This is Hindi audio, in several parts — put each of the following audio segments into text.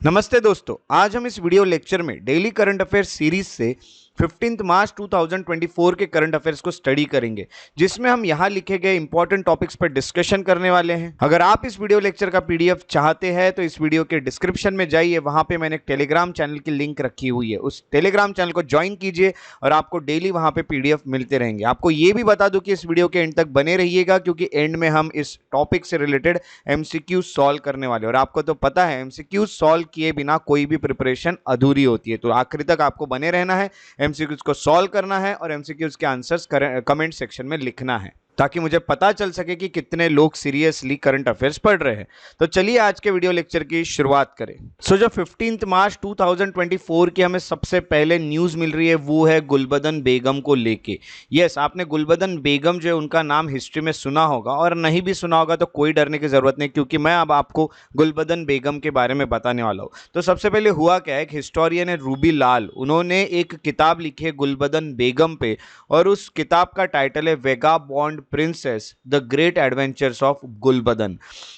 नमस्ते दोस्तों, आज हम इस वीडियो लेक्चर में डेली करंट अफेयर्स सीरीज से 15 मार्च 2024 के करंट अफेयर्स को स्टडी करेंगे, जिसमें हम यहां लिखे गए इंपॉर्टेंट टॉपिक्स पर डिस्कशन करने वाले हैं। अगर आप इस वीडियो लेक्चर का पीडीएफ चाहते हैं तो इस वीडियो के डिस्क्रिप्शन में जाइए, वहां पे मैंने एक टेलीग्राम चैनल की लिंक रखी हुई है। उस टेलीग्राम चैनल को ज्वाइन कीजिए और आपको डेली वहां पे पीडीएफ मिलते रहेंगे। आपको ये भी बता दूं कि इस वीडियो के एंड तक बने रहिएगा, क्योंकि एंड में हम इस टॉपिक से रिलेटेड एमसीक्यू सॉल्व करने वाले हैं। और आपको तो पता है, एमसीक्यू सॉल्व किए बिना कोई भी प्रिपरेशन अधूरी होती है, तो आखिरी तक आपको बने रहना है, एमसीक्यूज को सॉल्व करना है और एमसीक्यूज के आंसर्स कमेंट सेक्शन में लिखना है, ताकि मुझे पता चल सके कि कितने लोग सीरियसली करंट अफेयर्स पढ़ रहे हैं। तो चलिए आज के वीडियो लेक्चर की शुरुआत करें। जो 15 मार्च 2024 की हमें सबसे पहले न्यूज मिल रही है वो है गुलबदन बेगम को लेके। यस, आपने गुलबदन बेगम जो है उनका नाम हिस्ट्री में सुना होगा, और नहीं भी सुना होगा तो कोई डरने की जरूरत नहीं, क्योंकि मैं अब आपको गुलबदन बेगम के बारे में बताने वाला हूँ। तो सबसे पहले हुआ क्या है, एक हिस्टोरियन है रूबी लाल, उन्होंने एक किताब लिखी है गुलबदन बेगम पे, और उस किताब का टाइटल है vagabond princess the great adventures of Gulbadan.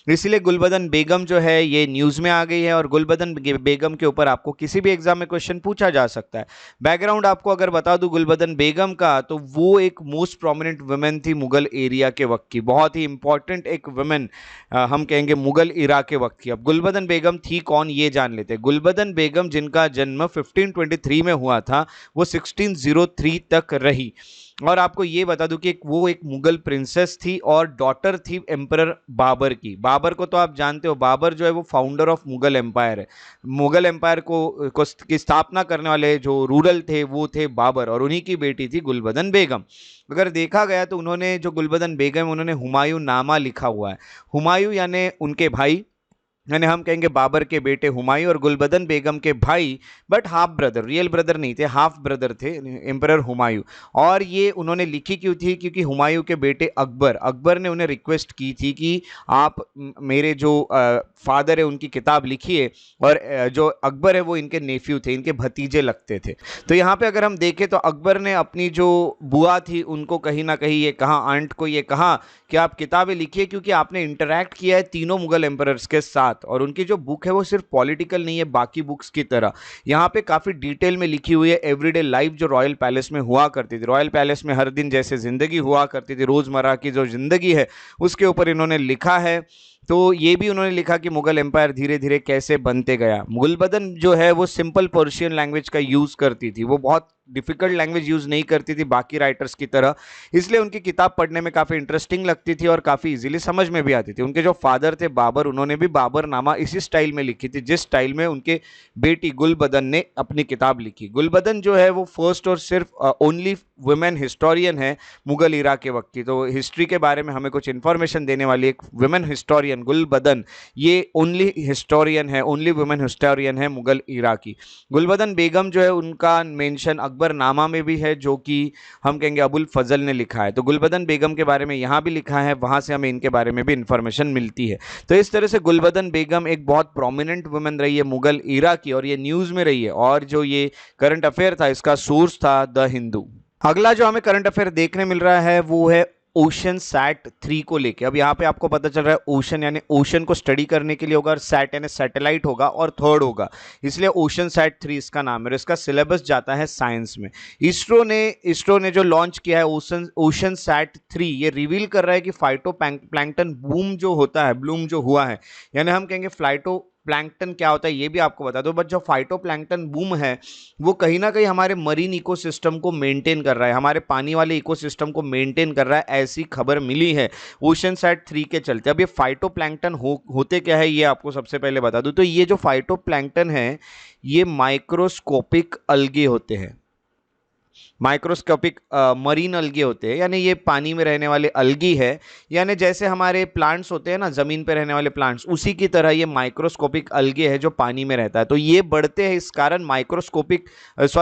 इसलिए गुलबदन बेगम जो है ये न्यूज में आ गई है, और गुलबदन बेगम के ऊपर आपको किसी भी एग्जाम में क्वेश्चन पूछा जा सकता है। बैकग्राउंड आपको अगर बता दूं गुलबदन बेगम का, तो वो एक मोस्ट प्रोमिनेंट वुमेन थी मुगल एरिया के वक्त की, बहुत ही इंपॉर्टेंट एक वुमेन, हम कहेंगे मुगल इरा के वक्त की। अब गुलबदन बेगम थी कौन, ये जान लेते हैं। गुलबदन बेगम जिनका जन्म 1523 में हुआ था, वो 1603 तक रही। और आपको ये बता दूं कि वो एक मुगल प्रिंसेस थी और डॉटर थी एम्परर बाबर की। बाबर को तो आप जानते हो, बाबर जो है वो फाउंडर ऑफ मुगल एम्पायर है। मुगल एम्पायर को की स्थापना करने वाले जो रूरल थे वो थे बाबर, और उन्हीं की बेटी थी गुलबदन बेगम। अगर देखा गया तो उन्होंने, जो गुलबदन बेगम, उन्होंने हुमायूं नामा लिखा हुआ है। हुमायूं यानी उनके भाई, यानी हम कहेंगे बाबर के बेटे हुमायूं, और गुलबदन बेगम के भाई, but half brother, real brother नहीं थे, हाफ ब्रदर थे एम्परर हुमायूं। और ये उन्होंने लिखी क्यों थी, क्योंकि हुमायूं के बेटे अकबर ने उन्हें रिक्वेस्ट की थी कि आप मेरे जो फादर है उनकी किताब लिखिए, और जो अकबर है वो इनके नेफ्यू थे, इनके भतीजे लगते थे। तो यहाँ पे अगर हम देखें तो अकबर ने अपनी जो बुआ थी उनको कहीं ना कहीं ये कहा, आंट को ये कहा कि आप किताबें लिखिए, क्योंकि आपने इंटरैक्ट किया है तीनों मुगल एम्परर्स के साथ, और उनकी जो बुक है वो सिर्फ पॉलिटिकल नहीं है बाकी बुक्स की तरह। यहाँ पे काफी डिटेल में लिखी हुई है एवरीडे लाइफ जो रॉयल पैलेस में हुआ करती थी। रॉयल पैलेस में हर दिन जैसे जिंदगी हुआ करती थी, रोजमर्रा की जो जिंदगी है उसके ऊपर इन्होंने लिखा है। तो ये भी उन्होंने लिखा कि मुगल एम्पायर धीरे धीरे कैसे बनते गया। गुलबदन जो है वो सिंपल पर्शियन लैंग्वेज का यूज करती थी, वो बहुत डिफिकल्ट लैंग्वेज यूज नहीं करती थी बाकी राइटर्स की तरह, इसलिए उनकी किताब पढ़ने में काफी इंटरेस्टिंग लगती थी और काफी इजीली समझ में भी आती थी। उनके जो फादर थे बाबर, उन्होंने भी बाबरनामा इसी स्टाइल में लिखी थी जिस स्टाइल में उनके बेटी गुलबदन ने अपनी किताब लिखी। गुलबदन जो है वो फर्स्ट और सिर्फ ओनली वुमेन हिस्टोरियन है मुगल इरा के वक्त की। तो हिस्ट्री के बारे में हमें कुछ इंफॉर्मेशन देने वाली एक वुमेन हिस्टोरियन गुलबदन, ये ओनली हिस्टोरियन है, ओनली वुमेन हिस्टोरियन है मुगल इरा की। गुलबदन बेगम जो है उनका मेंशन अकबरनामा में भी है, जो कि हम कहेंगे अबुल फजल ने लिखा है। तो गुलबदन बेगम के बारे में यहाँ भी लिखा है, वहाँ से हमें इनके बारे में भी इंफॉर्मेशन मिलती है। तो इस तरह से गुलबदन बेगम एक बहुत प्रोमिनेंट वुमेन रही है मुगल इरा की, और ये न्यूज़ में रही है, और जो ये करंट अफेयर था इसका सोर्स था द हिंदू। अगला जो हमें करंट अफेयर देखने मिल रहा है वो है ओशन सैट 3 को लेके। अब यहाँ पे आपको पता चल रहा है ओशन यानी ओशन को स्टडी करने के लिए होगा, और सैट यानी सैटेलाइट होगा, और थर्ड होगा, इसलिए ओशन सैट 3 इसका नाम है। और इसका सिलेबस जाता है साइंस में। इसरो ने जो लॉन्च किया है ओशन सैट 3, ये रिवील कर रहा है कि फाइटो प्लैंकटन बूम जो होता है, ब्लूम जो हुआ है, यानी हम कहेंगे फ्लाइटो प्लैंकटन क्या होता है ये भी आपको बता दो। बट जो फाइटोप्लैंकटन बूम है वो कहीं ना कहीं हमारे मरीन इकोसिस्टम को मेंटेन कर रहा है, हमारे पानी वाले इकोसिस्टम को मेंटेन कर रहा है, ऐसी खबर मिली है ओशनसैट 3 के चलते। अब ये फाइटोप्लैंकटन होते क्या है ये आपको सबसे पहले बता दूं। तो ये जो फाइटोप्लैंकटन है ये माइक्रोस्कोपिक अलगे होते हैं, माइक्रोस्कोपिक मरीन अलगे होते हैं, यानी ये पानी में रहने वाले अलगी है, यानी जैसे हमारे प्लांट्स होते हैं ना, जमीन पे रहने वाले प्लांट्स, उसी की तरह ये माइक्रोस्कोपिक अलगे है जो पानी में रहता है। तो ये बढ़ते हैं, इस कारण माइक्रोस्कोपिक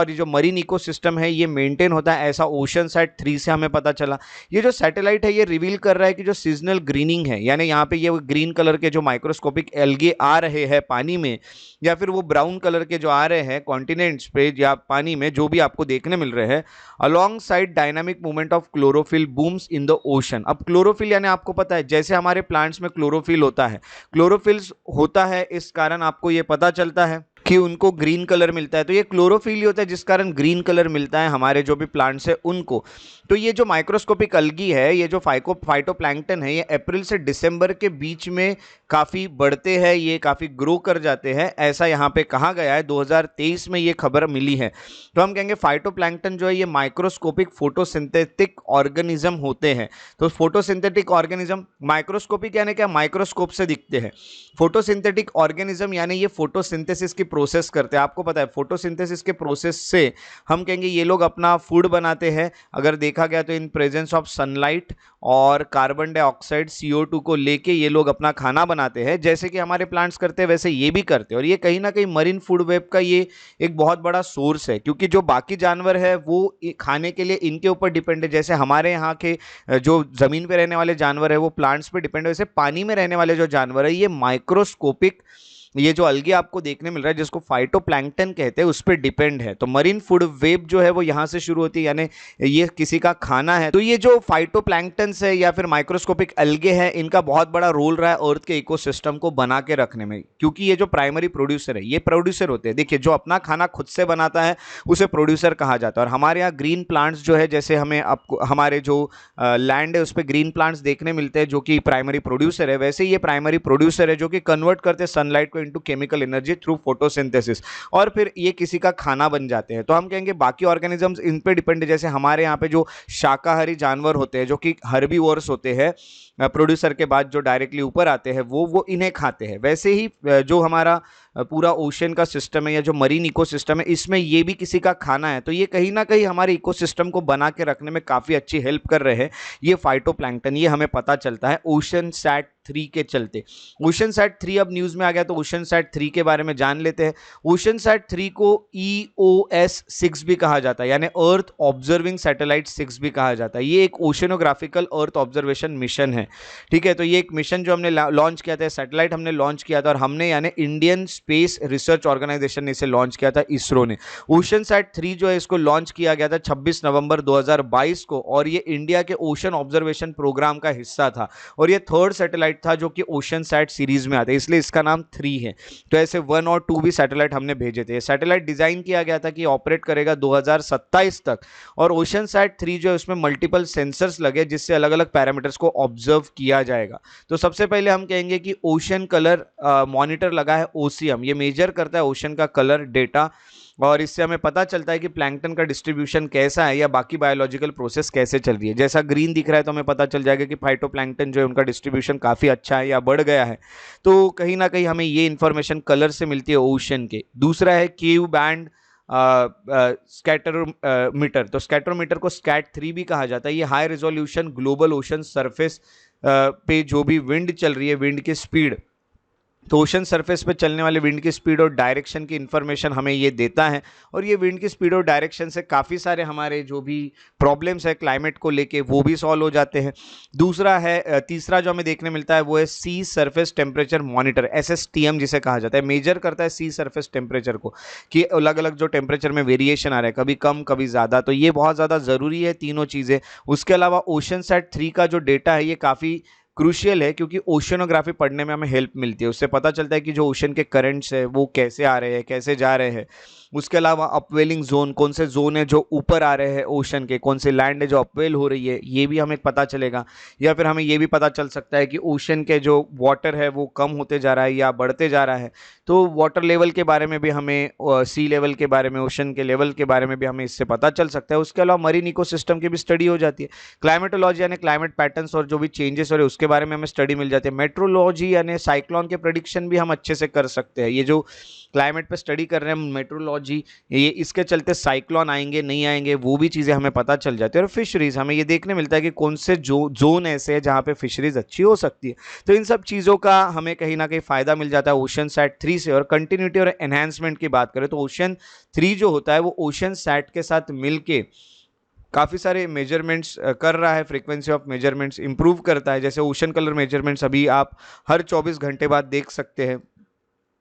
जो मरीन इकोसिस्टम है ये मेंटेन होता है, ऐसा ओशनसैट 3 से हमें पता चला। ये जो सैटेलाइट है ये रिवील कर रहा है कि जो सीजनल ग्रीनिंग है, यानी यहाँ पे ये ग्रीन कलर के जो माइक्रोस्कोपिक एल्गे आ रहे हैं पानी में, या फिर वो ब्राउन कलर के जो आ रहे हैं कॉन्टिनेंट्स पे या पानी में, जो भी आपको देखने मिल रहे हैं, along side dynamic movement of chlorophyll बूम्स in the ocean. अब क्लोरोफिल यानी आपको पता है जैसे हमारे प्लांट्स में क्लोरोफिल होता है, क्लोरोफिल्स होता है, इस कारण आपको ये पता चलता है कि उनको ग्रीन कलर मिलता है। तो ये क्लोरोफिल ही होता है जिस कारण ग्रीन कलर मिलता है हमारे जो भी प्लांट्स है उनको। तो ये जो माइक्रोस्कोपिक अलगी है, ये जो फाइटोप्लैंक्टन है, ये अप्रैल से दिसंबर के बीच में काफ़ी बढ़ते हैं, ये काफ़ी ग्रो कर जाते हैं, ऐसा यहाँ पे कहा गया है। 2023 में ये खबर मिली है। तो हम कहेंगे फाइटोप्लैंक्टन जो है ये माइक्रोस्कोपिक फोटोसिंथेटिक ऑर्गेनिज्म होते हैं। तो फोटोसिंथेटिक ऑर्गेनिज्म, माइक्रोस्कोपिक यानी क्या, माइक्रोस्कोप से दिखते हैं। फोटोसिंथेटिक ऑर्गेनिज्म यानी ये फोटोसिंथेसिस की प्रोसेस करते हैं। आपको पता है फोटोसिंथेसिस के प्रोसेस से हम कहेंगे ये लोग अपना फूड बनाते हैं। अगर देखा गया तो इन प्रेजेंस ऑफ सनलाइट और कार्बन डाइऑक्साइड CO2 को लेके ये लोग अपना खाना बनाते हैं। जैसे कि हमारे प्लांट्स करते हैं वैसे ये भी करते हैं। और ये कहीं ना कहीं मरीन फूड वेब का ये एक बहुत बड़ा सोर्स है, क्योंकि जो बाकी जानवर है वो खाने के लिए इनके ऊपर डिपेंड है। जैसे हमारे यहाँ के जो जमीन पे रहने वाले जानवर है वो प्लांट्स पे डिपेंड है, वैसे पानी में रहने वाले जो जानवर है ये माइक्रोस्कोपिक, ये जो अलगे आपको देखने मिल रहा है जिसको फाइटोप्लैंक्टन कहते हैं, उस पर डिपेंड है। तो मरीन फूड वेब जो है वो यहाँ से शुरू होती है, यानी ये किसी का खाना है। तो ये जो फाइटोप्लैंक्टन है या फिर माइक्रोस्कोपिक अलगे हैं, इनका बहुत बड़ा रोल रहा है अर्थ के इकोसिस्टम को बना के रखने में, क्योंकि ये जो प्राइमरी प्रोड्यूसर है ये प्रोड्यूसर होते हैं। देखिए जो अपना खाना खुद से बनाता है उसे प्रोड्यूसर कहा जाता है। और हमारे यहाँ ग्रीन प्लांट्स जो है, जैसे हमें आपको हमारे जो लैंड है उस पर ग्रीन प्लांट्स देखने मिलते हैं जो कि प्राइमरी प्रोड्यूसर है, वैसे ये प्राइमरी प्रोड्यूसर है जो कि कन्वर्ट करते हैं sunlight into chemical energy through photosynthesis, और फिर ये किसी का खाना बन जाते हैं। तो हम कहेंगे बाकी ऑर्गेनिजम्स इन पे डिपेंड है। जैसे हमारे यहाँ पे जो शाकाहारी जानवर होते हैं जो कि हर्बीवोर्स होते हैं, प्रोड्यूसर के बाद जो डायरेक्टली ऊपर आते हैं वो इन्हें खाते हैं। वैसे ही जो हमारा पूरा ओशन का सिस्टम है या जो मरीन इकोसिस्टम है, इसमें ये भी किसी का खाना है। तो ये कहीं ना कहीं हमारे इकोसिस्टम को बना के रखने में काफ़ी अच्छी हेल्प कर रहे हैं ये फाइटोप्लैंक्टन, ये हमें पता चलता है ओशनसैट 3 के चलते। ओशनसैट 3 अब न्यूज़ में आ गया, तो ओशनसैट 3 के बारे में जान लेते हैं। ओशनसैट 3 को EOS 6 भी कहा जाता है, यानी अर्थ ऑब्जर्विंग सैटेलाइट 6 भी कहा जाता है। ये एक ओशनोग्राफिकल अर्थ ऑब्जर्वेशन मिशन है, ठीक है। तो ये एक मिशन जो हमने लॉन्च किया था, सैटेलाइट हमने लॉन्च किया था, और हमने यानी इंडियन स्पेस रिसर्च ऑर्गेनाइजेशन ने इसे लॉन्च किया था, इसरो ने। ओशनसैट 3 जो है इसको लॉन्च किया गया था 26 नवंबर 2022 को, और ये इंडिया के ओशन ऑब्जर्वेशन प्रोग्राम का हिस्सा था, और ये थर्ड सैटेलाइट था जो कि ओशनसैट सीरीज में आता है, इसलिए इसका नाम 3 है। तो ऐसे 1 और 2 भी सैटेलाइट हमने भेजे थे। सैटेलाइट डिजाइन किया गया था कि ऑपरेट करेगा 2027 तक, और ओशनसैट 3 जो है उसमें मल्टीपल सेंसर्स लगे जिससे अलग अलग पैरामीटर्स को ऑब्जर्व किया जाएगा। तो सबसे पहले हम कहेंगे कि ओशन कलर मॉनिटर लगा है OCM, ये मेजर करता है ओशन का कलर डेटा, और इससे हमें पता चलता है कि प्लैंकटन का डिस्ट्रीब्यूशन कैसा है या बाकी बायोलॉजिकल प्रोसेस कैसे चल रही है। जैसा ग्रीन दिख रहा है तो हमें पता चल जाएगा कि फाइटोप्लैंकटन जो है उनका डिस्ट्रीब्यूशन काफ़ी अच्छा है या बढ़ गया है। तो कहीं ना कहीं हमें ये इन्फॉर्मेशन कलर से मिलती है ओशन के। दूसरा है केव बैंड स्कैटरोमीटर। तो स्कैटरोमीटर को स्कैट 3 भी कहा जाता है। ये high resolution global ocean surface पे जो भी विंड चल रही है, विंड की स्पीड, तो ओशन सरफेस पे चलने वाले विंड की स्पीड और डायरेक्शन की इन्फॉर्मेशन हमें ये देता है। और ये विंड की स्पीड और डायरेक्शन से काफ़ी सारे हमारे जो भी प्रॉब्लम्स है क्लाइमेट को लेके वो भी सॉल्व हो जाते हैं। दूसरा है, तीसरा जो हमें देखने मिलता है वो है सी सरफेस टेम्परेचर मॉनिटर, SSTM जिसे कहा जाता है। मेजर करता है सी सरफेस टेम्परेचर को कि अलग अलग जो टेम्परेचर में वेरिएशन आ रहा है, कभी कम कभी ज़्यादा, तो ये बहुत ज़्यादा ज़रूरी है तीनों चीज़ें। उसके अलावा ओशनसैट 3 का जो डेटा है ये काफ़ी क्रूशियल है, क्योंकि ओशनोग्राफी पढ़ने में हमें हेल्प मिलती है। उससे पता चलता है कि जो ओशन के करंट्स है वो कैसे आ रहे हैं, कैसे जा रहे हैं। उसके अलावा अपवेलिंग जोन, कौन से जोन है जो ऊपर आ रहे हैं ओशन के, कौन से लैंड है जो अपवेल हो रही है, ये भी हमें पता चलेगा। या फिर हमें ये भी पता चल सकता है कि ओशन के जो वाटर है वो कम होते जा रहा है या बढ़ते जा रहा है। तो वाटर लेवल के बारे में भी हमें, सी लेवल के बारे में, ओशन के लेवल के बारे में भी हमें इससे पता चल सकता है। उसके अलावा मरीन इकोसिस्टम की भी स्टडी हो जाती है। क्लाइमेटोलॉजी यानी क्लाइमेट पैटर्न्स और जो भी चेंजेस हो रहे हैं उसके बारे में हमें स्टडी मिल जाती है। मेट्रोलॉजी यानी साइक्लोन के प्रेडिक्शन भी हम अच्छे से कर सकते हैं। ये जो क्लाइमेट पे स्टडी कर रहे हैं मेट्रोलॉजी, ये इसके चलते साइक्लोन आएंगे नहीं आएंगे वो भी चीज़ें हमें पता चल जाती है। और फिशरीज, हमें ये देखने मिलता है कि कौन से जोन ऐसे है जहाँ पे फिशरीज अच्छी हो सकती है। तो इन सब चीज़ों का हमें कहीं ना कहीं फ़ायदा मिल जाता है ओशनसैट 3 से। और कंटिन्यूटी और एनहांसमेंट की बात करें तो ओशन 3 जो होता है वो ओशनसैट के साथ मिलके काफ़ी सारे मेजरमेंट्स कर रहा है, फ्रीक्वेंसी ऑफ मेजरमेंट्स इंप्रूव करता है। जैसे ओशन कलर मेजरमेंट्स अभी आप हर 24 घंटे बाद देख सकते हैं।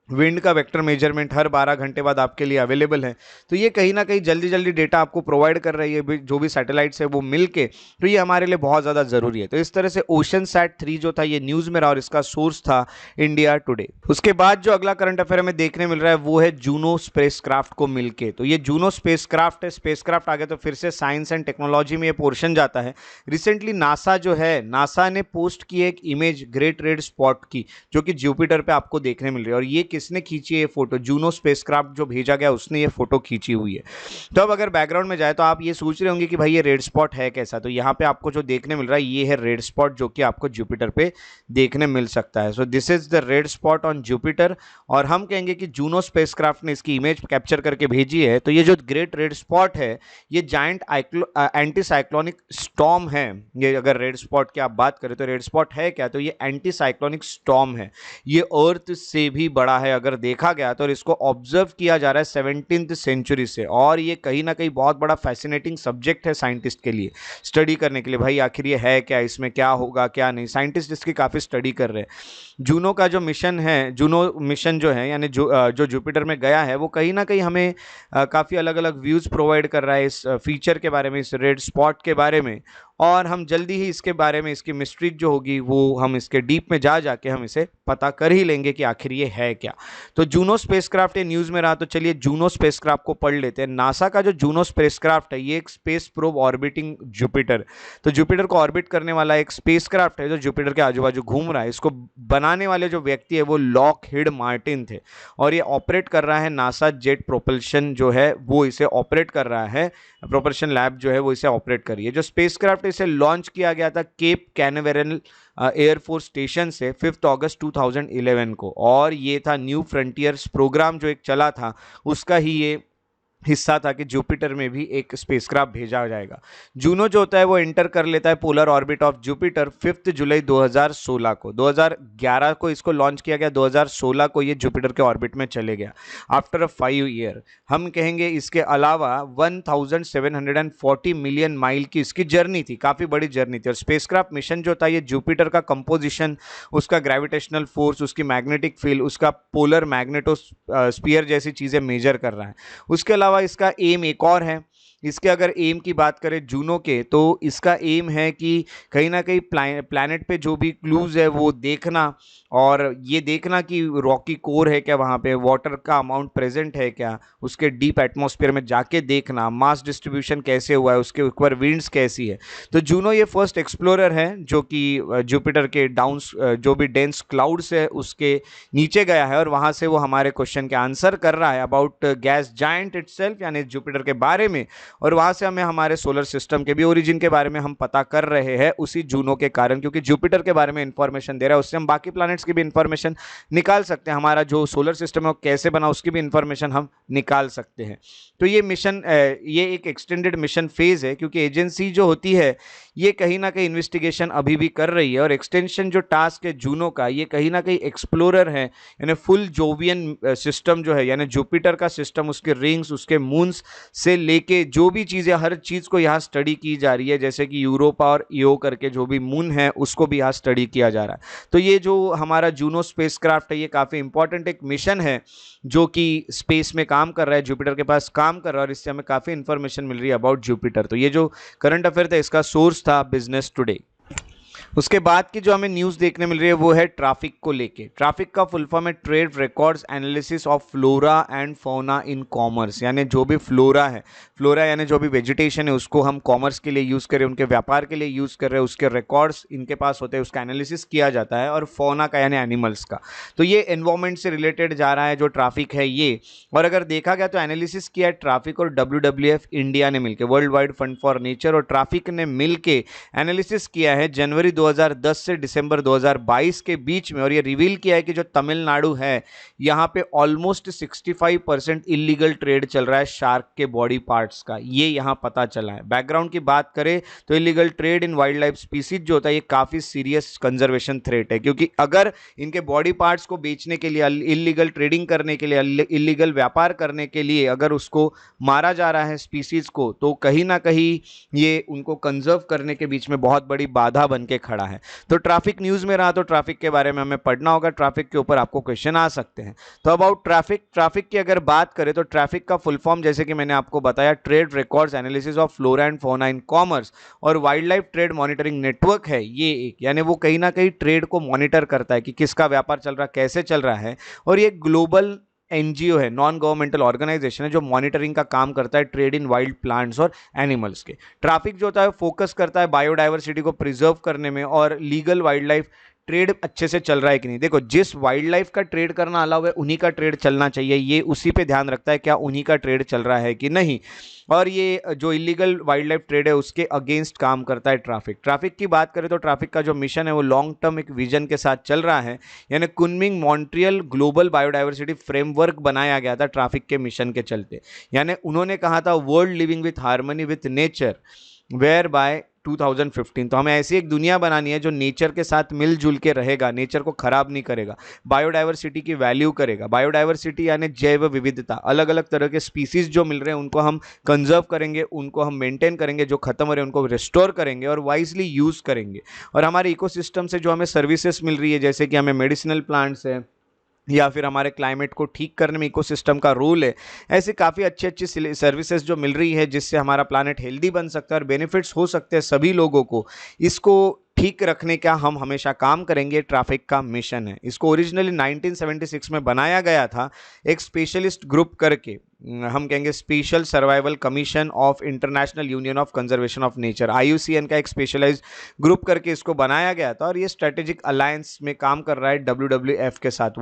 विंड का वेक्टर मेजरमेंट हर 12 घंटे बाद आपके लिए अवेलेबल है। तो ये कहीं ना कहीं जल्दी जल्दी डेटा आपको प्रोवाइड कर रही है जो भी सैटेलाइट्स है वो मिलके, तो ये हमारे लिए बहुत ज़्यादा ज़रूरी है। तो इस तरह से ओशन सैट 3 जो था ये न्यूज़ में रहा और इसका सोर्स था इंडिया टुडे। उसके बाद जो अगला करंट अफेयर हमें देखने मिल रहा है वो है जूनो स्पेसक्राफ्ट को मिलके। तो ये जूनो स्पेसक्राफ्ट है, स्पेसक्राफ्ट आ गया तो फिर से साइंस एंड टेक्नोलॉजी में ये पोर्शन जाता है। रिसेंटली नासा जो है, नासा ने पोस्ट की एक इमेज ग्रेट रेड स्पॉट की जो कि जुपिटर पे आपको देखने मिल रही है। और ये किसने खींची है ये फोटो? जूनो स्पेसक्राफ्ट जो भेजा गया उसने ये फोटो खींची हुई है। तो अब अगर बैकग्राउंड में जाए तो आप ये सोच रहे होंगे कि भाई ये रेड स्पॉट है कैसा? तो यहाँ पे आपको जो देखने मिल रहा है ये है रेड स्पॉट जो कि आपको जुपिटर पे देखने मिल सकता है। So this is the red spot on Jupiter. और हम कहेंगे कि जूनो स्पेसक्राफ्ट ने इसकी इमेज कैप्चर करके भेजी है। तो ये जो ग्रेट रेड स्पॉट है ये जायंट एंटी साइक्लोनिक स्टॉर्म है। ये अगर रेड स्पॉट की आप बात करें तो रेड स्पॉट है क्या? तो ये एंटी साइक्लोनिक स्टॉर्म है। ये अर्थ से भी बड़ा है अगर देखा गया तो, और इसको ऑब्जर्व किया जा रहा है 17th सेंचुरी से। और ये कहीं ना कहीं बहुत बड़ा फैसिनेटिंग सब्जेक्ट है साइंटिस्ट के लिए स्टडी करने के लिए। भाई आखिर ये है क्या, इसमें क्या होगा क्या नहीं, साइंटिस्ट इसकी काफ़ी स्टडी कर रहे हैं। जूनो का जो मिशन है, जूनो मिशन जो है यानी जो जुपिटर में गया है वो कहीं ना कहीं हमें काफ़ी अलग अलग व्यूज़ प्रोवाइड कर रहा है इस फीचर के बारे में, इस रेड स्पॉट के बारे में। और हम जल्दी ही इसके बारे में, इसकी मिस्ट्री जो होगी वो हम इसके डीप में जाके हम इसे पता कर ही लेंगे कि आखिर ये है क्या। तो जूनो स्पेसक्राफ्ट ये न्यूज़ में रहा, तो चलिए जूनो स्पेसक्राफ्ट को पढ़ लेते हैं। नासा का जो जूनो स्पेसक्राफ्ट है ये एक स्पेस प्रोब ऑर्बिटिंग जुपिटर, तो जुपिटर को ऑर्बिट करने वाला एक स्पेसक्राफ्ट है जो जुपिटर के आजू बाजू घूम रहा है। इसको बनाने वाले जो व्यक्ति है वो लॉकहीड मार्टिन थे और ये ऑपरेट कर रहा है नासा जेट प्रोपल्शन जो है वो इसे ऑपरेट कर रहा है, प्रोपल्शन लैब जो है वो इसे ऑपरेट कर रही है। जो स्पेसक्राफ्ट इसे लॉन्च किया गया था केप कैनवेरल एयरफोर्स स्टेशन से 5 अगस्त 2011 को, और ये था न्यू फ्रंटियर्स प्रोग्राम जो एक चला था उसका ही ये हिस्सा था कि जुपिटर में भी एक स्पेसक्राफ्ट भेजा जाएगा। जूनो जो होता है वो एंटर कर लेता है पोलर ऑर्बिट ऑफ जुपिटर 5 जुलाई 2016 को। 2011 को इसको लॉन्च किया गया, 2016 को ये जुपिटर के ऑर्बिट में चले गया आफ्टर 5 ईयर। हम कहेंगे इसके अलावा 1740 मिलियन माइल की इसकी जर्नी थी, काफ़ी बड़ी जर्नी थी। और स्पेसक्राफ्ट मिशन जो था ये जुपिटर का कंपोजिशन, उसका ग्रेविटेशनल फोर्स, उसकी मैग्नेटिक फील्ड, उसका पोलर मैग्नेटोस्फीयर जैसी चीज़ें मेजर कर रहा है। उसके अलावा इसका एम एक और है। इसके अगर एम की बात करें जूनो के, तो इसका एम है कि कहीं ना कहीं प्लैनेट पे जो भी क्लूज है वो देखना, और ये देखना कि रॉकी कोर है क्या, वहाँ पे वाटर का अमाउंट प्रेजेंट है क्या, उसके डीप एटमॉस्फेयर में जाके देखना, मास डिस्ट्रीब्यूशन कैसे हुआ है, उसके ऊपर विंड्स कैसी है। तो जूनो ये फर्स्ट एक्सप्लोरर है जो कि जुपिटर के डाउन जो भी डेंस क्लाउड्स है उसके नीचे गया है और वहाँ से वो हमारे क्वेश्चन के आंसर कर रहा है अबाउट गैस जायंट इटसेल्फ यानी जुपिटर के बारे में। और वहाँ से हमें हमारे सोलर सिस्टम के भी ओरिजिन के बारे में हम पता कर रहे हैं उसी जूनो के कारण, क्योंकि जुपिटर के बारे में इंफॉर्मेशन दे रहा है, उससे हम बाकी प्लैनेट्स की भी इंफॉर्मेशन निकाल सकते हैं। हमारा जो सोलर सिस्टम है वो कैसे बना उसकी भी इंफॉर्मेशन हम निकाल सकते हैं। तो ये मिशन, ये एक एक्सटेंडेड मिशन फेज है क्योंकि एजेंसी जो होती है ये कहीं ना कहीं इन्वेस्टिगेशन अभी भी कर रही है, और एक्सटेंशन जो टास्क है जूनो का ये कहीं ना कहीं एक्सप्लोरर है, यानी फुल जोवियन सिस्टम जो है यानी जुपिटर का सिस्टम, उसके रिंग्स, उसके मून्स से लेके जो भी चीज़ें, हर चीज़ को यहाँ स्टडी की जा रही है। जैसे कि यूरोपा और ईओ करके जो भी मून है उसको भी यहाँ स्टडी किया जा रहा है। तो ये जो हमारा जूनो स्पेसक्राफ्ट है ये काफ़ी इंपॉर्टेंट एक मिशन है जो कि स्पेस में काम कर रहा है, जुपिटर के पास काम कर रहा है, और इससे हमें काफ़ी इंफॉर्मेशन मिल रही है अबाउट जुपिटर। तो ये जो करंट अफेयर था इसका सोर्स था बिजनेस टुडे। उसके बाद की जो हमें न्यूज़ देखने मिल रही है वो है ट्रैफिक को लेके। ट्रैफिक का फुल फॉर्म है trade records analysis of flora and fauna in commerce, यानी जो भी फ्लोरा है, फ्लोरा यानी जो भी वेजिटेशन है उसको हम कॉमर्स के लिए यूज़ करें, उनके व्यापार के लिए यूज़ कर रहे हैं, उसके रिकॉर्ड्स इनके पास होते हैं, उसका एनालिसिस किया जाता है। और फौना का यानी एनिमल्स का, तो ये एनवायरमेंट से रिलेटेड जा रहा है जो ट्रैफिक है ये। और अगर देखा गया तो एनालिसिस किया है ट्रैफिक और WWF इंडिया ने मिलकर, world wide fund for nature और ट्रैफिक ने मिलकर एनालिसिस किया है जनवरी 2010 से दिसंबर 2022 के बीच में, और ये रिवील किया है कि जो तमिलनाडु है यहाँ पे ऑलमोस्ट 65% इलीगल ट्रेड चल रहा है शार्क के बॉडी पार्ट्स का, ये यहाँ पता चला है। बैकग्राउंड की बात करें तो illegal trade in wild life species जो होता है ये काफ़ी सीरियस कंजर्वेशन थ्रेट है, क्योंकि अगर इनके बॉडी पार्ट्स को बेचने के लिए, इलीगल ट्रेडिंग करने के लिए, इलीगल व्यापार करने के लिए अगर उसको मारा जा रहा है स्पीसीज को, तो कहीं ना कहीं ये उनको कंजर्व करने के बीच में बहुत बड़ी बाधा बन के खड़ा है। तो ट्रैफिक न्यूज़ में रहा तो ट्रैफिक के बारे में हमें पढ़ना होगा, ट्रैफिक के ऊपर आपको क्वेश्चन आ सकते हैं। तो अबाउट ट्रैफिक की अगर बात करें तो ट्रैफिक का फुल फॉर्म जैसे कि मैंने आपको बताया, trade records analysis of flora and fauna in commerce और wildlife trade monitoring network है। ये एक यानी वो कहीं ना कहीं ट्रेड को मॉनिटर करता है कि किसका व्यापार चल रहा है, कैसे चल रहा है, और ये ग्लोबल एनजीओ है, नॉन गवर्नमेंटल ऑर्गेनाइजेशन है, जो मॉनिटरिंग का काम करता है ट्रेड इन वाइल्ड प्लांट्स और एनिमल्स के। ट्रैफिक जो होता है फोकस करता है बायोडाइवर्सिटी को प्रिजर्व करने में और लीगल वाइल्ड लाइफ ट्रेड अच्छे से चल रहा है कि नहीं। देखो, जिस वाइल्ड लाइफ का ट्रेड करना अलाउ है उन्हीं का ट्रेड चलना चाहिए, ये उसी पे ध्यान रखता है क्या उन्हीं का ट्रेड चल रहा है कि नहीं। और ये जो इलीगल वाइल्ड लाइफ ट्रेड है उसके अगेंस्ट काम करता है ट्रैफिक की बात करें तो ट्रैफिक का जो मिशन है वो लॉन्ग टर्म एक विजन के साथ चल रहा है, यानी Kunming Montreal global biodiversity framework बनाया गया था ट्रैफिक के मिशन के चलते। यानी उन्होंने कहा था world living with harmony with nature where by 2015। तो हमें ऐसी एक दुनिया बनानी है जो नेचर के साथ मिलजुल के रहेगा, नेचर को खराब नहीं करेगा, बायोडाइवर्सिटी की वैल्यू करेगा। बायोडाइवर्सिटी यानी जैव विविधता, अलग अलग तरह के स्पीसीज जो मिल रहे हैं उनको हम कंजर्व करेंगे, उनको हम मेंटेन करेंगे, जो खत्म हो रहे हैं उनको रिस्टोर करेंगे और वाइजली यूज करेंगे। और हमारे इकोसिस्टम से जो हमें सर्विसेज मिल रही है, जैसे कि हमें मेडिसिनल प्लांट्स है या फिर हमारे क्लाइमेट को ठीक करने में इकोसिस्टम का रोल है, ऐसी काफ़ी अच्छी अच्छी सर्विसेज जो मिल रही है जिससे हमारा प्लानट हेल्दी बन सकता है और बेनिफिट्स हो सकते हैं सभी लोगों को, इसको ठीक रखने का हम हमेशा काम करेंगे। ट्रैफिक का मिशन है। इसको ओरिजिनली 1976 में बनाया गया था एक स्पेशलिस्ट ग्रुप करके, हम कहेंगे special survival commission of international union of conservation of nature, IUCN का एक स्पेशलाइज्ड ग्रुप करके इसको बनाया गया था। और ये स्ट्रेटेजिक अलायंस में काम कर रहा है WWF के साथ,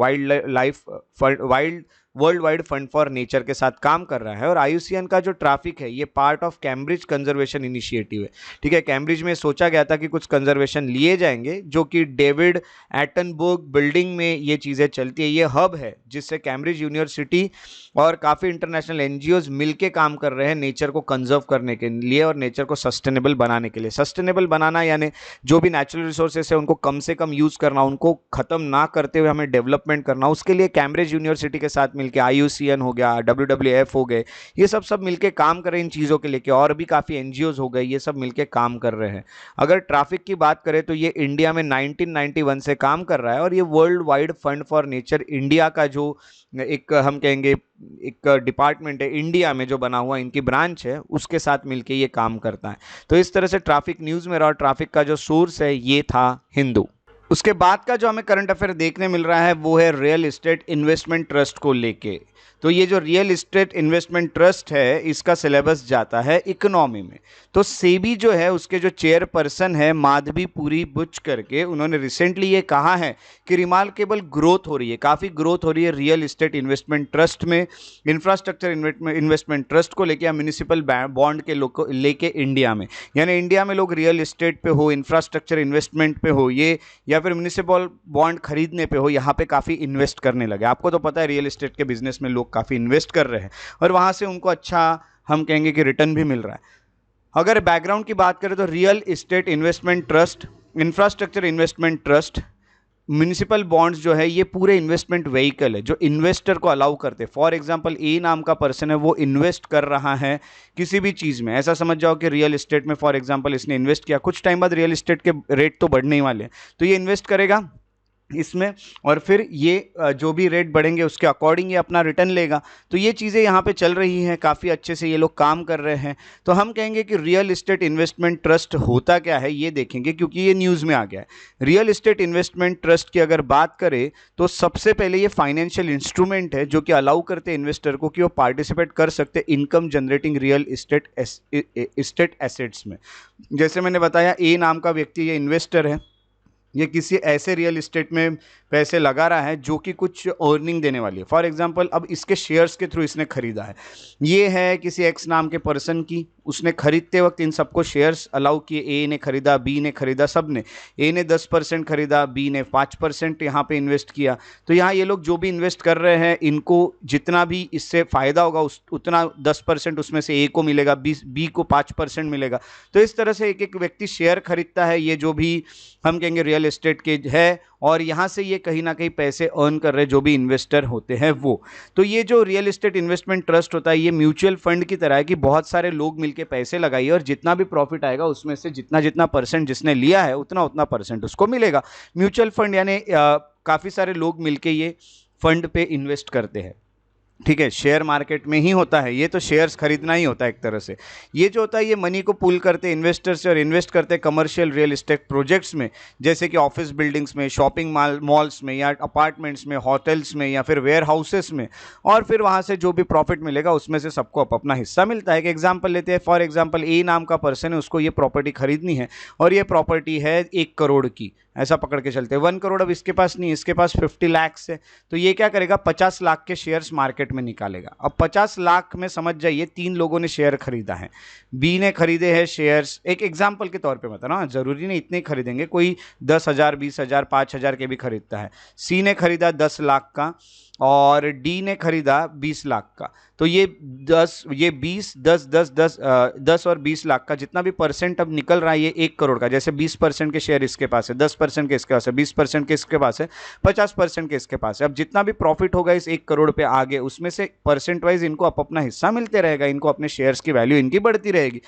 world wide fund for nature के साथ काम कर रहा है। और IUCN का जो ट्रैफिक है ये part of Cambridge conservation initiative है। ठीक है, कैम्ब्रिज में सोचा गया था कि कुछ कंजर्वेशन लिए जाएंगे, जो कि डेविड एटनबर्ग बिल्डिंग में ये चीज़ें चलती है। ये हब है जिससे कैम्ब्रिज यूनिवर्सिटी और काफ़ी इंटरनेशनल NGOs मिलके काम कर रहे हैं नेचर को कंजर्व करने के लिए और नेचर को सस्टेनेबल बनाने के लिए। सस्टेनेबल बनाना यानी जो भी नेचुरल रिसोर्सेस है उनको कम से कम यूज़ करना, उनको ख़त्म ना करते हुए हमें डेवलपमेंट करना। उसके लिए कैम्ब्रिज यूनिवर्सिटी के साथ मिलके IUCN हो गया, WWF हो गए, ये सब मिलके काम कर रहे हैं इन चीज़ों के लेके। और भी काफ़ी NGOs हो गए, ये सब मिलके काम कर रहे हैं। अगर ट्रैफिक की बात करें तो ये इंडिया में 1991 से काम कर रहा है और ये world wide fund for nature India का जो एक हम कहेंगे एक डिपार्टमेंट है इंडिया में जो बना हुआ, इनकी ब्रांच है, उसके साथ मिलके ये काम करता है। तो इस तरह से ट्रैफिक न्यूज़ में रहा। ट्रैफिक का जो सोर्स है ये था हिंदू। उसके बाद का जो हमें करंट अफेयर देखने मिल रहा है वो है रियल एस्टेट इन्वेस्टमेंट ट्रस्ट को लेके। तो ये जो रियल एस्टेट इन्वेस्टमेंट ट्रस्ट है इसका सिलेबस जाता है इकोनॉमी में। तो सेबी जो है उसके जो चेयरपर्सन है माधवीपुरी बुच करके, उन्होंने रिसेंटली ये कहा है कि रिमार्केबल ग्रोथ हो रही है, काफ़ी ग्रोथ हो रही है रियल एस्टेट इन्वेस्टमेंट ट्रस्ट में, इंफ्रास्ट्रक्चर इन्वेस्टमेंट ट्रस्ट को लेके या म्यूनिसिपल बॉन्ड के लेके इंडिया में। यानी इंडिया में लोग रियल एस्टेट पे हो, इंफ्रास्ट्रक्चर इन्वेस्टमेंट पे हो ये, या फिर म्यूनिसिपल बॉन्ड खरीदने पे हो, यहाँ पे काफ़ी इन्वेस्ट करने लगे। आपको तो पता है रियल एस्टेट के बिजनेस में लोग काफ़ी इन्वेस्ट कर रहे हैं और वहाँ से उनको अच्छा हम कहेंगे कि रिटर्न भी मिल रहा है। अगर बैकग्राउंड की बात करें तो real estate investment trust, infrastructure investment trust, municipal bonds जो है ये पूरे इन्वेस्टमेंट व्हीकल है जो इन्वेस्टर को अलाउ करते हैं। फॉर एग्जांपल ए नाम का पर्सन है, वो इन्वेस्ट कर रहा है किसी भी चीज़ में। ऐसा समझ जाओ कि रियल एस्टेट में फॉर एग्जांपल इसने इन्वेस्ट किया, कुछ टाइम बाद रियल एस्टेट के रेट तो बढ़ने ही वाले हैं, तो ये इन्वेस्ट करेगा इसमें और फिर ये जो भी रेट बढ़ेंगे उसके अकॉर्डिंग ये अपना रिटर्न लेगा। तो ये चीज़ें यहाँ पे चल रही हैं, काफ़ी अच्छे से ये लोग काम कर रहे हैं। तो हम कहेंगे कि रियल एस्टेट इन्वेस्टमेंट ट्रस्ट होता क्या है ये देखेंगे, क्योंकि ये न्यूज़ में आ गया है। रियल एस्टेट इन्वेस्टमेंट ट्रस्ट की अगर बात करें तो सबसे पहले ये फाइनेंशियल इंस्ट्रूमेंट है जो कि अलाउ करते हैं इन्वेस्टर को कि वो पार्टिसिपेट कर सकते हैं income generating real estate assets में। जैसे मैंने बताया ए नाम का व्यक्ति ये इन्वेस्टर है, ये किसी ऐसे रियल एस्टेट में पैसे लगा रहा है जो कि कुछ अर्निंग देने वाली है। फॉर एग्जांपल अब इसके शेयर्स के थ्रू इसने खरीदा है, ये है किसी एक्स नाम के पर्सन की, उसने खरीदते वक्त इन सबको शेयर्स अलाउ किए। ए ने खरीदा, बी ने खरीदा, सब ने, ए ने 10% खरीदा, बी ने 5% यहाँ पे इन्वेस्ट किया। तो यहाँ ये लोग जो भी इन्वेस्ट कर रहे हैं इनको जितना भी इससे फ़ायदा होगा उतना 10% उसमें से ए को मिलेगा, बी को 5% मिलेगा। तो इस तरह से एक एक व्यक्ति शेयर खरीदता है, ये जो भी हम कहेंगे रियल एस्टेट के है, और यहाँ से ये कहीं ना कहीं पैसे अर्न कर रहे जो भी इन्वेस्टर होते हैं वो। तो ये जो रियल एस्टेट इन्वेस्टमेंट ट्रस्ट होता है ये म्यूचुअल फंड की तरह है कि बहुत सारे लोग मिलकर पैसे लगाइए और जितना भी प्रॉफिट आएगा उसमें से जितना जितना परसेंट जिसने लिया है उतना उतना परसेंट उसको मिलेगा। म्यूचुअल फंड यानी काफ़ी सारे लोग मिलकर ये फंड पे इन्वेस्ट करते हैं। ठीक है, शेयर मार्केट में ही होता है ये, तो शेयर्स खरीदना ही होता है एक तरह से। ये जो होता है ये मनी को पुल करते हैं इन्वेस्टर से और इन्वेस्ट करते हैं कमर्शियल रियल एस्टेट प्रोजेक्ट्स में, जैसे कि ऑफिस बिल्डिंग्स में, शॉपिंग मॉल्स में या अपार्टमेंट्स में, होटल्स में या फिर वेयर हाउसेस में। और फिर वहाँ से जो भी प्रॉफिट मिलेगा उसमें से सबको अपना हिस्सा मिलता है। एक एग्जाम्पल लेते हैं, फॉर एग्जाम्पल ए नाम का पर्सन है, उसको ये प्रॉपर्टी खरीदनी है और ये प्रॉपर्टी है 1 करोड़ की, ऐसा पकड़ के चलते हैं। 1 करोड़ अब इसके पास नहीं, इसके पास 50 लाख है, तो ये क्या करेगा 50 लाख के शेयर्स मार्केट में निकालेगा। अब 50 लाख में समझ जाइए 3 लोगों ने शेयर खरीदा है। बी ने खरीदे हैं शेयर्स, एक एग्जाम्पल के तौर पे बता रहा हूँ, जरूरी नहीं इतने खरीदेंगे, कोई 10,000 20,000 5,000 के भी खरीदता है। सी ने खरीदा 10 लाख का और डी ने खरीदा 20 लाख का। तो ये 20 10 और 20 लाख का जितना भी परसेंट अब निकल रहा है ये 1 करोड़ का, जैसे 20% के शेयर इसके पास है, 10% के इसके पास है, 20% के इसके पास है, 50% के इसके पास है। अब जितना भी प्रॉफिट होगा इस 1 करोड़ पे आगे उसमें से परसेंट वाइज इनको अपना हिस्सा मिलते रहेगा, इनको अपने शेयर्स की वैल्यू इनकी बढ़ती रहेगी।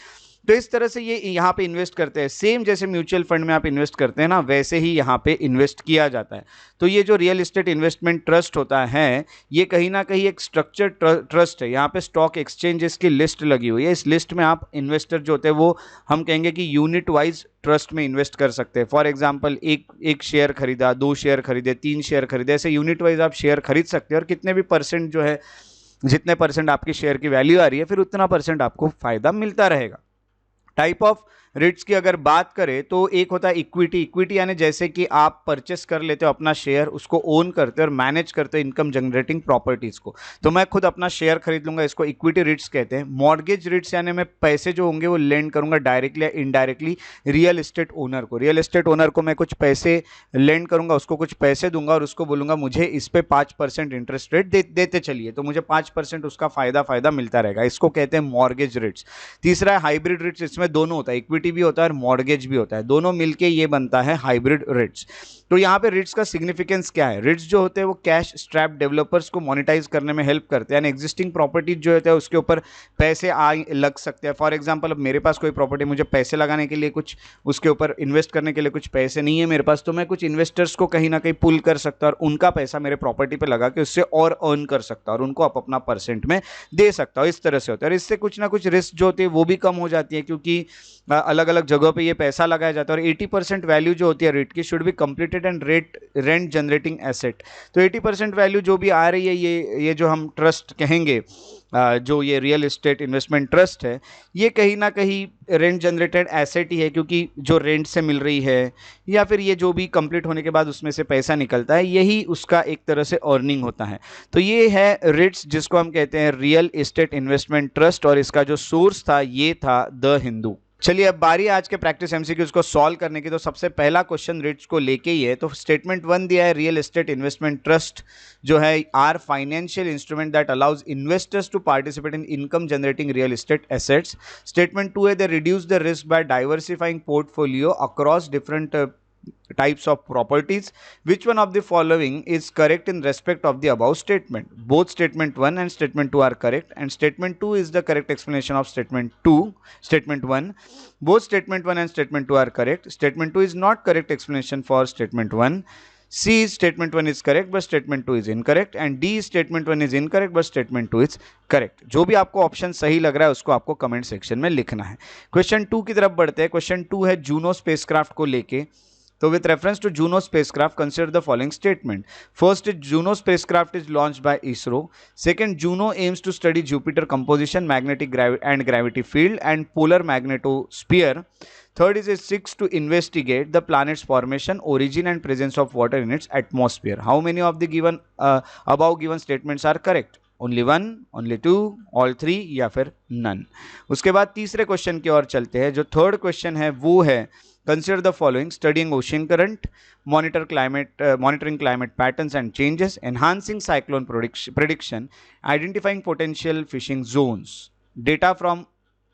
तो इस तरह से ये यहाँ पे इन्वेस्ट करते हैं। सेम जैसे म्यूचुअल फंड में आप इन्वेस्ट करते हैं ना, वैसे ही यहाँ पे इन्वेस्ट किया जाता है। तो ये जो रियल एस्टेट इन्वेस्टमेंट ट्रस्ट होता है ये कहीं ना कहीं एक स्ट्रक्चर्ड ट्रस्ट है। यहाँ पे स्टॉक एक्सचेंजेस की लिस्ट लगी हुई है, इस लिस्ट में आप इन्वेस्टर जो होते हैं वो हम कहेंगे कि यूनिट वाइज ट्रस्ट में इन्वेस्ट कर सकते हैं। फॉर एग्जाम्पल एक शेयर खरीदा, 2 शेयर खरीदे, 3 शेयर खरीदे, ऐसे यूनिट वाइज आप शेयर खरीद सकते हैं और कितने भी परसेंट जो है, जितने परसेंट आपकी शेयर की वैल्यू आ रही है फिर उतना परसेंट आपको फायदा मिलता रहेगा। टाइप ऑफ रिट्स की अगर बात करें तो एक होता है इक्विटी। इक्विटी यानी जैसे कि आप परचेस कर लेते हो अपना शेयर, उसको ओन करते हो और मैनेज करते हो इनकम जनरेटिंग प्रॉपर्टीज को। तो मैं खुद अपना शेयर खरीद लूंगा, इसको इक्विटी रिट्स कहते हैं। मॉर्गेज रिट्स यानी मैं पैसे जो होंगे वो लेंड करूंगा डायरेक्टली या इनडायरेक्टली रियल एस्टेट ओनर को। रियल एस्टेट ओनर को मैं कुछ पैसे लेंड करूंगा, उसको कुछ पैसे दूंगा और उसको बोलूंगा मुझे इस पे 5% इंटरेस्ट रेट देते चलिए, तो मुझे 5% उसका फायदा मिलता रहेगा, इसको कहते हैं मॉर्गेज रिट्स। तीसरा है हाइब्रिड रिट्स, इसमें दोनों होता है, इक्विटी भी होता है और मॉर्गेज भी होता है, दोनों मिलके ये बनता है हाइब्रिड रिट्स। तो यहाँ पे रिट्स का सिग्निफिकेंस क्या है? रिट्स जो होते हैं वो कैश स्ट्रैप डेवलपर्स को मोनेटाइज करने में हेल्प करते हैं, यानी एग्जिस्टिंग प्रॉपर्टीज जो होते हैं उसके ऊपर पैसे लग सकते हैं। फॉर एग्जांपल अब मेरे पास कोई प्रॉपर्टी, मुझे पैसे लगाने के लिए कुछ, उसके ऊपर इन्वेस्ट करने के लिए कुछ पैसे नहीं है मेरे पास, तो मैं कुछ इन्वेस्टर्स को कहीं ना कहीं पुल कर सकता हूं और उनका पैसा मेरे प्रॉपर्टी पे लगा के उससे और अर्न कर सकता हूं और उनको अपना परसेंट में दे सकता हूं। इस तरह से होता है और इससे कुछ ना कुछ रिस्क जो होती है वो भी कम हो जाती है, क्योंकि अलग अलग जगहों पे ये पैसा लगाया जाता है। और 80% वैल्यू जो होती है रेट की should be completed and rent generating asset. तो 80% वैल्यू जो भी आ रही है ये जो हम ट्रस्ट कहेंगे, जो ये रियल एस्टेट इन्वेस्टमेंट ट्रस्ट है, ये कहीं ना कहीं रेंट जनरेटेड एसेट ही है, क्योंकि जो रेंट से मिल रही है या फिर ये जो भी कंप्लीट होने के बाद उसमें से पैसा निकलता है, यही उसका एक तरह से अर्निंग होता है। तो ये है रिट्स, जिसको हम कहते हैं रियल एस्टेट इन्वेस्टमेंट ट्रस्ट, और इसका जो सोर्स था ये था द हिंदू। चलिए अब बारी आज के प्रैक्टिस एमसीक्यूज को सॉल्व करने की। तो सबसे पहला क्वेश्चन रिट्स को लेके ही है। तो स्टेटमेंट 1 दिया है, रियल एस्टेट इन्वेस्टमेंट ट्रस्ट जो है are financial instrument that allows investors to participate in income generating real estate assets. Statement 2 है, they reduce the risk by diversifying portfolio across different types of properties. Which one of the following is correct in respect of the above statement? Both statement 1 and statement 2 are correct, and statement 2 is the correct explanation of statement 1. Both statement 1 and statement 2 are correct. Statement 2 is not correct explanation for statement 1. C is statement 1 is correct but statement 2 is incorrect, and D is statement 1 is incorrect but statement 2 is correct. जो भी आपको ऑप्शन सही लग रहा है उसको आपको कमेंट सेक्शन में लिखना है। क्वेश्चन 2 की तरफ बढ़ते हैं। क्वेश्चन 2 है जूनो स्पेसक्राफ्ट को लेके। So with reference to Juno spacecraft, consider the following statement. First, Juno spacecraft is launched by ISRO. Second, Juno aims to study Jupiter composition, magnetic and gravity field, and polar magnetosphere. Third is it seeks to investigate the planet's formation, origin, and presence of water in its atmosphere. How many of the above given statements are correct? Only 1, only 2, all 3 या फिर none. उसके बाद तीसरे क्वेश्चन की ओर चलते हैं। जो थर्ड क्वेश्चन है वो है, consider the following: studying ocean current, monitoring climate patterns and changes, enhancing cyclone prediction, identifying potential fishing zones. Data from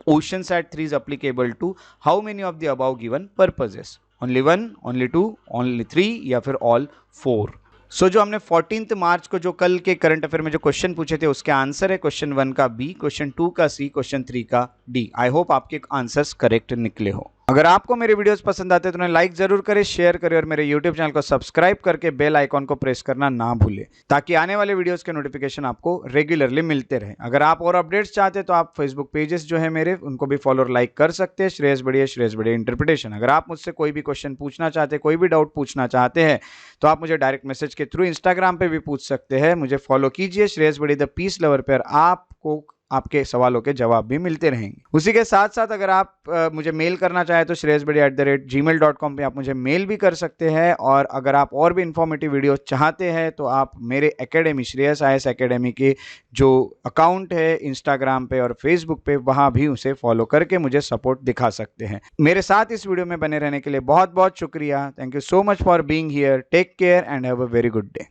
OceanSat 3 is applicable to how many of the above given purposes? Only 1, only 2, only 3 या फिर ऑल 4। सो जो हमने 14 मार्च को जो कल के करंट अफेयर में जो क्वेश्चन पूछे थे उसके आंसर है क्वेश्चन 1 का बी, क्वेश्चन 2 का सी, क्वेश्चन 3 का डी। आई होप आपके आंसर्स करेक्ट निकले हो। अगर आपको मेरे वीडियोस पसंद आते हैं तो उन्हें लाइक जरूर करें, शेयर करें और मेरे यूट्यूब चैनल को सब्सक्राइब करके बेल आइकॉन को प्रेस करना ना भूलें ताकि आने वाले वीडियोस के नोटिफिकेशन आपको रेगुलरली मिलते रहे। अगर आप और अपडेट्स चाहते हैं तो आप फेसबुक पेजेस जो है मेरे उनको भी फॉलो और लाइक कर सकते हैं, श्रेयस बढ़िया इंटरप्रिटेशन। अगर आप मुझसे कोई भी क्वेश्चन पूछना चाहते हैं, कोई भी डाउट पूछना चाहते हैं तो आप मुझे डायरेक्ट मैसेज के थ्रू इंस्टाग्राम पे भी पूछ सकते हैं। मुझे फॉलो कीजिए श्रेयस बढ़िया द पीस लवर पर, आपको आपके सवालों के जवाब भी मिलते रहेंगे। उसी के साथ साथ अगर आप मुझे मेल करना चाहें तो shreyasbadi@gmail.com पे आप मुझे मेल भी कर सकते हैं। और अगर आप और भी इंफॉर्मेटिव वीडियो चाहते हैं तो आप मेरे एकेडमी श्रेयस IAS एकेडमी के जो अकाउंट है इंस्टाग्राम पे और फेसबुक पे, वहां भी उसे फॉलो करके मुझे सपोर्ट दिखा सकते हैं। मेरे साथ इस वीडियो में बने रहने के लिए बहुत बहुत शुक्रिया। Thank you so much for being here. Take care and have a very good day.